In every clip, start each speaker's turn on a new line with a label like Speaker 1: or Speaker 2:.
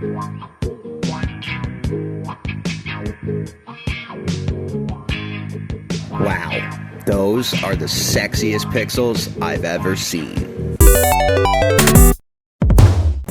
Speaker 1: Wow, those are the sexiest pixels I've ever seen.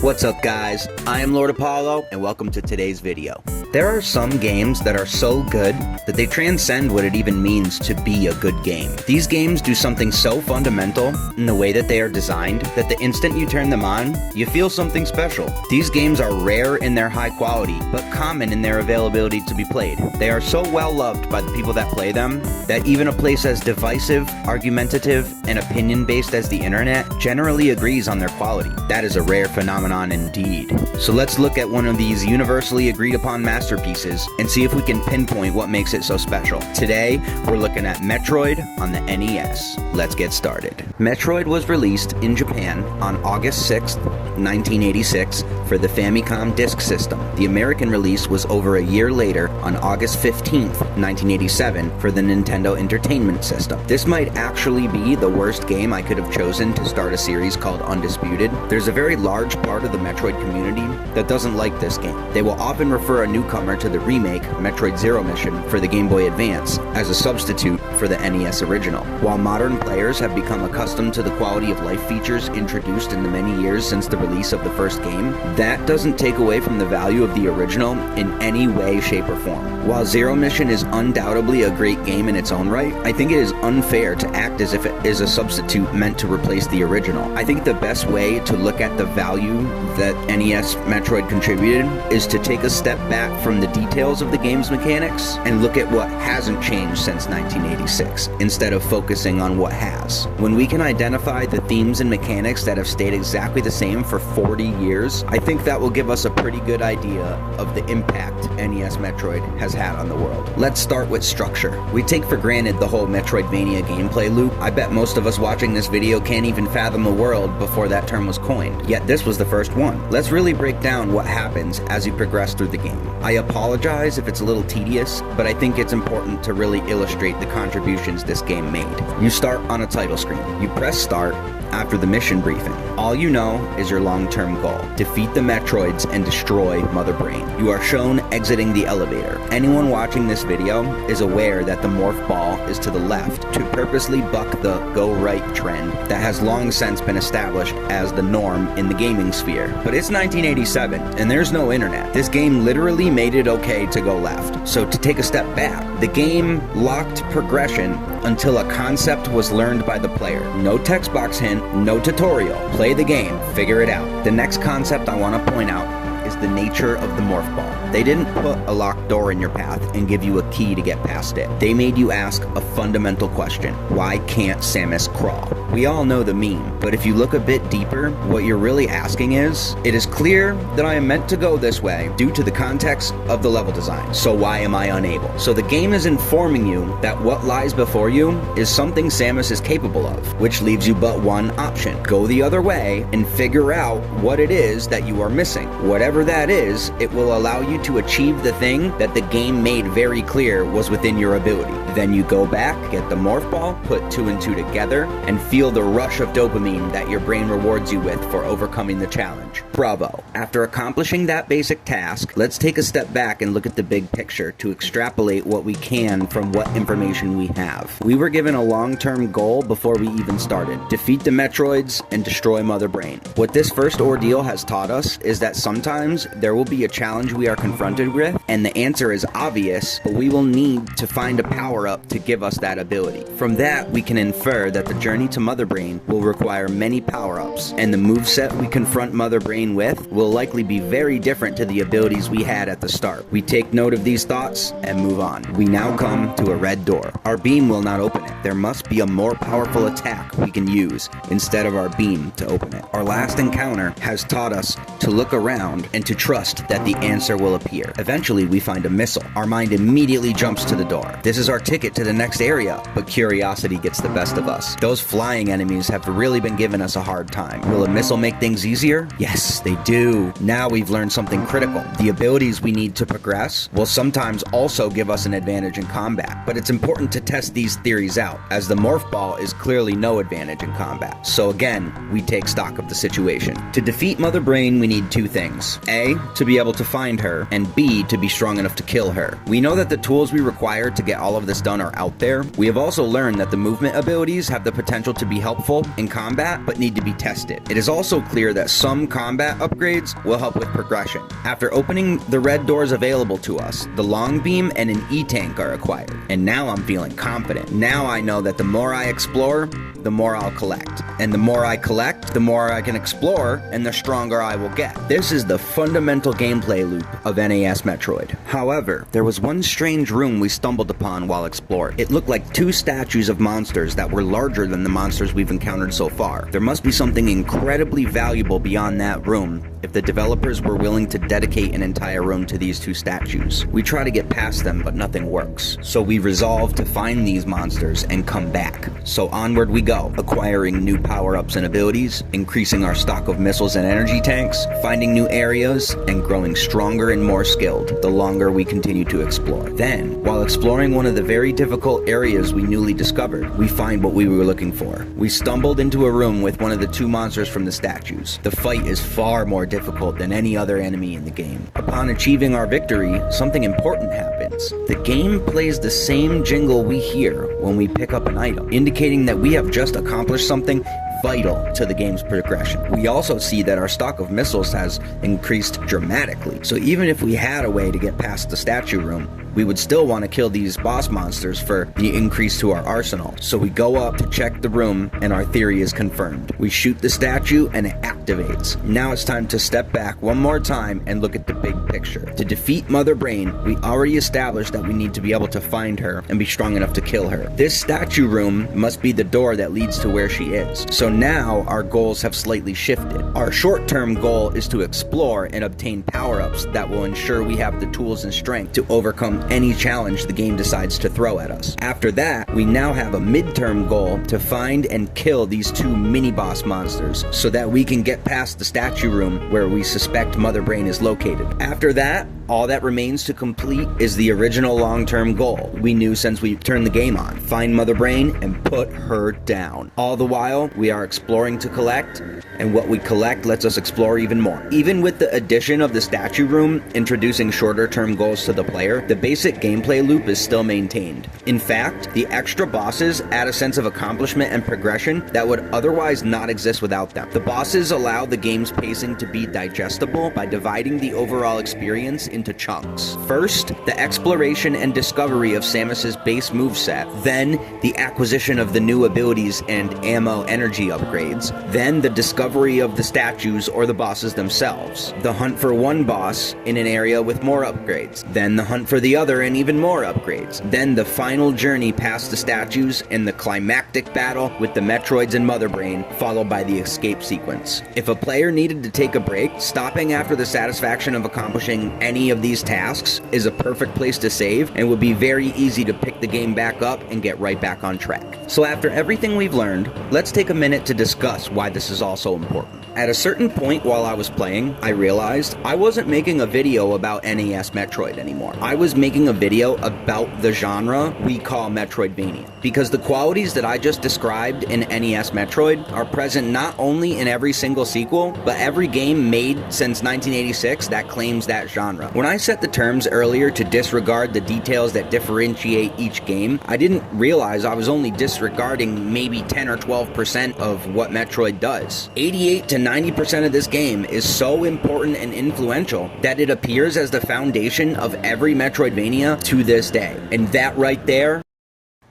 Speaker 1: What's up guys, I Iamlordapollo and welcome to today's video. There are some games that are so good that they transcend what it even means to be a good game. These games do something so fundamental in the way that they are designed that the instant you turn them on, you feel something special. These games are rare in their high quality, but common in their availability to be played. They are so well loved by the people that play them that even a place as divisive, argumentative, and opinion-based as the internet generally agrees on their quality. That is a rare phenomenon indeed. So let's look at one of these universally agreed upon masterpieces and see if we can pinpoint what makes it so special. Today, we're looking at Metroid on the NES. Let's get started. Metroid was released in Japan on August 6th, 1986 for the Famicom Disk System. The American release was over a year later on August 15th, 1987 for the Nintendo Entertainment System. This might actually be the worst game I could have chosen to start a series called Undisputed. There's a very large part of the Metroid community that doesn't like this game. They will often refer a newcomer to the remake, Metroid Zero Mission, for the Game Boy Advance as a substitute for the NES original. While modern players have become accustomed to the quality of life features introduced in the many years since the release of the first game, that doesn't take away from the value of the original in any way, shape, or form. While Zero Mission is undoubtedly a great game in its own right, I think it is unfair to act as if it is a substitute meant to replace the original. I think the best way to look at the value that NES Metroid contributed is to take a step back from the details of the game's mechanics and look at what hasn't changed since 1986, instead of focusing on what has. When we can identify the themes and mechanics that have stayed exactly the same for 40 years, I think that will give us a pretty good idea of the impact NES Metroid has had on the world. Let's start with structure. We take for granted the whole Metroidvania gameplay loop. I bet most of us watching this video can't even fathom the world before that term was coined, yet this was the first one. Let's really break down what happens as you progress through the game. I apologize if it's a little tedious, but I think it's important to really illustrate the contributions this game made. You start on a title screen. You press start after the mission briefing. All you know is your long-term goal. Defeat the Metroids and destroy Mother Brain. You are shown exiting the elevator. Anyone watching this video is aware that the morph ball is to the left to purposely buck the go right trend that has long since been established as the norm in the gaming sphere. But it's 1987 and there's no internet. This game literally made it okay to go left. So to take a step back, the game locked progression until a concept was learned by the player. No text box hint, no tutorial. Play the game, figure it out. The next concept I want to point out is the nature of the morph ball. They didn't put a locked door in your path and give you a key to get past it. They made you ask a fundamental question. Why can't Samus crawl? We all know the meme, but if you look a bit deeper, what you're really asking is, it is clear that I am meant to go this way due to the context of the level design, so why am I unable? So the game is informing you that what lies before you is something Samus is capable of, which leaves you but one option. Go the other way and figure out what it is that you are missing. Whatever that is, it will allow you to achieve the thing that the game made very clear was within your ability. Then you go back, get the morph ball, put 2 and 2 together, and feel the rush of dopamine that your brain rewards you with for overcoming the challenge. Bravo. After accomplishing that basic task, let's take a step back and look at the big picture to extrapolate what we can from what information we have. We were given a long-term goal before we even started. Defeat the Metroids and destroy Mother Brain. What this first ordeal has taught us is that sometimes there will be a challenge we are confronted with, and the answer is obvious, but we will need to find a power-up to give us that ability. From that, we can infer that the journey to Mother Brain will require many power-ups, and the moveset we confront Mother Brain with will likely be very different to the abilities we had at the start. We take note of these thoughts and move on. We now come to a red door. Our beam will not open it. There must be a more powerful attack we can use instead of our beam to open it. Our last encounter has taught us to look around and to trust that the answer will up here. Eventually, we find a missile. Our mind immediately jumps to the door. This is our ticket to the next area, but curiosity gets the best of us. Those flying enemies have really been giving us a hard time. Will a missile make things easier? Yes, they do. Now we've learned something critical. The abilities we need to progress will sometimes also give us an advantage in combat, but it's important to test these theories out, as the morph ball is clearly no advantage in combat. So again, we take stock of the situation. To defeat Mother Brain, we need two things. A, to be able to find her, and B, to be strong enough to kill her. We know that the tools we require to get all of this done are out there. We have also learned that the movement abilities have the potential to be helpful in combat, but need to be tested. It is also clear that some combat upgrades will help with progression. After opening the red doors available to us, the long beam and an E-tank are acquired. And now I'm feeling confident. Now I know that the more I explore, the more I'll collect. And the more I collect, the more I can explore, and the stronger I will get. This is the fundamental gameplay loop of NES Metroid. However, there was one strange room we stumbled upon while exploring. It looked like two statues of monsters that were larger than the monsters we've encountered so far. There must be something incredibly valuable beyond that room if the developers were willing to dedicate an entire room to these two statues. We try to get past them, but nothing works. So we resolve to find these monsters and come back. So onward we go, acquiring new power-ups and abilities, increasing our stock of missiles and energy tanks, finding new areas, and growing stronger and more skilled the longer we continue to explore. Then, while exploring one of the very difficult areas we newly discovered, we find what we were looking for. We stumbled into a room with one of the two monsters from the statues. The fight is far more difficult than any other enemy in the game. Upon achieving our victory, something important happens. The game plays the same jingle we hear when we pick up an item, indicating that we have just accomplished something vital to the game's progression. We also see that our stock of missiles has increased dramatically, so even if we had a way to get past the statue room, we would still want to kill these boss monsters for the increase to our arsenal. So we go up to check the room, and our theory is confirmed. We shoot the statue, and it activates. Now it's time to step back one more time and look at the big picture. To defeat Mother Brain, we already established that we need to be able to find her and be strong enough to kill her. This statue room must be the door that leads to where she is. So now our goals have slightly shifted. Our short-term goal is to explore and obtain power-ups that will ensure we have the tools and strength to overcome any challenge the game decides to throw at us. After that, we now have a midterm goal to find and kill these two mini-boss monsters so that we can get past the statue room where we suspect Mother Brain is located. After that, all that remains to complete is the original long-term goal we knew since we turned the game on. Find Mother Brain and put her down. All the while, we are exploring to collect, and what we collect lets us explore even more. Even with the addition of the statue room introducing shorter-term goals to the player, the basic gameplay loop is still maintained. In fact, the extra bosses add a sense of accomplishment and progression that would otherwise not exist without them. The bosses allow the game's pacing to be digestible by dividing the overall experience into chunks. First, the exploration and discovery of Samus's base moveset, then the acquisition of the new abilities and ammo energy upgrades, then the discovery of the statues or the bosses themselves, the hunt for one boss in an area with more upgrades, then the hunt for the other and even more upgrades, then the final journey past the statues and the climactic battle with the Metroids and Mother Brain, followed by the escape sequence. If a player needed to take a break, stopping after the satisfaction of accomplishing any of these tasks is a perfect place to save and would be very easy to pick the game back up and get right back on track. So after everything we've learned, let's take a minute to discuss why this is all so important. At a certain point while I was playing, I realized I wasn't making a video about NES Metroid anymore. I was making a video about the genre we call Metroidvania, because the qualities that I just described in NES Metroid are present not only in every single sequel, but every game made since 1986 that claims that genre. When I set the terms earlier to disregard the details that differentiate each game, I didn't realize I was only disregarding maybe 10 or 12% of what Metroid does. 88 to 90% of this game is so important and influential that it appears as the foundation of every Metroidvania to this day. And that right there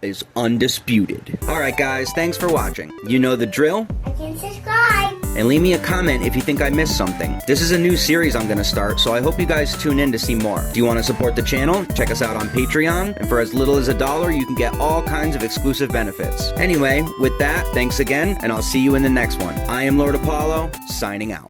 Speaker 1: is undisputed. Alright guys, thanks for watching. You know the drill?
Speaker 2: And subscribe.
Speaker 1: And leave me a comment if you think I missed something. This is a new series I'm gonna start, so I hope you guys tune in to see more. Do you want to support the channel? Check us out on Patreon, and for as little as $1, you can get all kinds of exclusive benefits. Anyway, with that, thanks again, and I'll see you in the next one. I am Lord Apollo, signing out.